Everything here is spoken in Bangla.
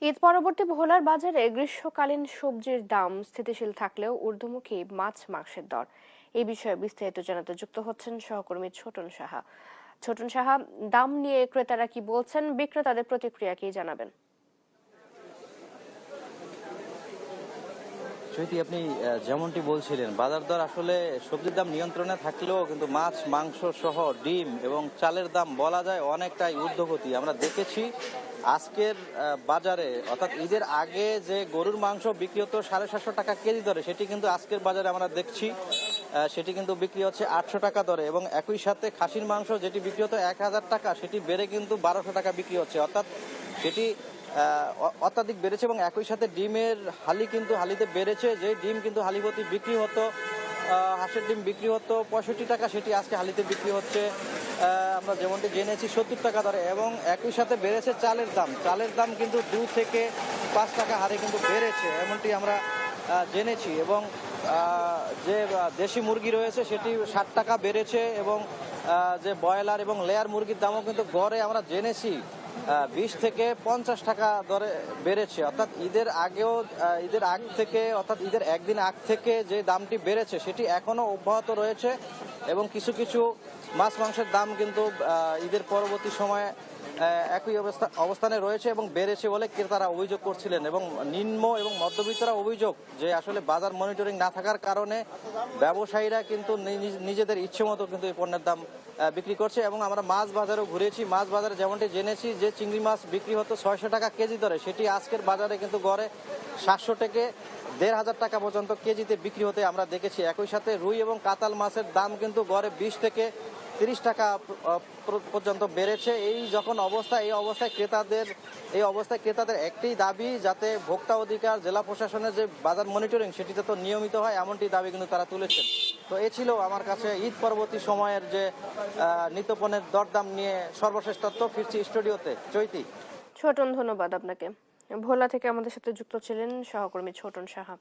ঈদ পরবর্তী ভোলার বাজারে গ্রীষ্মকালীন সবজির দাম স্থিতিশীল থাকলেও ঊর্ধ্বমুখী মাছ মাংসের দর। এই বিষয়ে বিস্তারিত জানাতে যুক্ত হচ্ছেন সহকর্মী ছোটন সাহা। ছোটন সাহা, দাম নিয়ে ক্রেতারা কি বলছেন, বিক্রেতাদের প্রতিক্রিয়া কি জানাবেন? চৈতি, আপনি যেমনটি বলছিলেন, বাজার দর আসলে সবজির দাম নিয়ন্ত্রণে থাকলেও কিন্তু মাছ মাংস সহ ডিম এবং চালের দাম বলা যায় অনেকটাই ঊর্ধ্বগতি। আমরা দেখেছি আজকের বাজারে, অর্থাৎ ঈদের আগে যে গরুর মাংস বিক্রি হতো 750 টাকা কেজি দরে, সেটি কিন্তু আজকের বাজারে আমরা দেখছি সেটি কিন্তু বিক্রি হচ্ছে 800 টাকা দরে, এবং একই সাথে খাসির মাংস যেটি বিক্রি হতো 1000 টাকা, সেটি বেড়ে কিন্তু 1200 টাকা বিক্রি হচ্ছে। অর্থাৎ সেটি অত্যাধিক বেড়েছে। এবং একই সাথে ডিমের হালি কিন্তু হালিতে বেড়েছে। যে ডিম কিন্তু হালিপতি বিক্রি হতো, হাঁসের ডিম বিক্রি হতো 65 টাকা, সেটি আজকে হালিতে বিক্রি হচ্ছে আমরা যেমনটি জেনেছি 70 টাকা দরে। এবং একই সাথে বেড়েছে চালের দাম। চালের দাম কিন্তু 2 থেকে 5 টাকা হারে কিন্তু বেড়েছে, এমনটি আমরা জেনেছি। এবং যে দেশি মুরগি রয়েছে সেটি 60 টাকা বেড়েছে। এবং যে ব্রয়লার এবং লেয়ার মুরগির দামও কিন্তু গড়ে আমরা জেনেছি 20 থেকে 50 টাকা দরে বেড়েছে। অর্থাৎ ঈদের আগেও, ঈদের আগ থেকে, অর্থাৎ ঈদের একদিন আগ থেকে যে দামটি বেড়েছে সেটি এখনো অব্যাহত রয়েছে। এবং কিছু কিছু মাছ মাংসের দাম কিন্তু ঈদের পরবর্তী সময়ে একই অবস্থানে রয়েছে এবং বেড়েছে বলে ক্রেতারা অভিযোগ করছিলেন। এবং নিম্ন এবং মধ্যবিত্তরা অভিযোগ যে আসলে বাজার মনিটরিং না থাকার কারণে ব্যবসায়ীরা কিন্তু নিজেদের ইচ্ছে মতো কিন্তু এই পণ্যের দাম বিক্রি করছে। এবং আমরা মাছ বাজারেও ঘুরেছি, মাছ বাজারে যেমনটি জেনেছি যে চিংড়ি মাছ বিক্রি হতো 600 টাকা কেজি দরে, সেটি আজকের বাজারে কিন্তু গড়ে 700 থেকে 1500 টাকা পর্যন্ত কেজিতে বিক্রি হতে আমরা দেখেছি। একই সাথে রুই এবং কাতাল মাছের দাম কিন্তু গড়ে 20 থেকে 30 টাকা পর্যন্ত বেড়েছে। এই অবস্থায় ক্রেতাদের একটি দাবি, যাতে ভোক্তা অধিকার জেলা প্রশাসনের যে বাজার মনিটরিং সেটি যাতে নিয়মিত হয়, এমনটি দাবি কিন্তু তারা তুলেছেন। তো এ ছিল আমার কাছে ঈদ পরবর্তী সময়ের যে নিত্যপণ্যের দরদাম নিয়ে সর্বশেষ তথ্য। ফিরছি স্টুডিওতে। চৈতি। ছোটন, ধন্যবাদ আপনাকে। ভোলা থেকে আমাদের সাথে যুক্ত ছিলেন সহকর্মী ছোটন সাহা।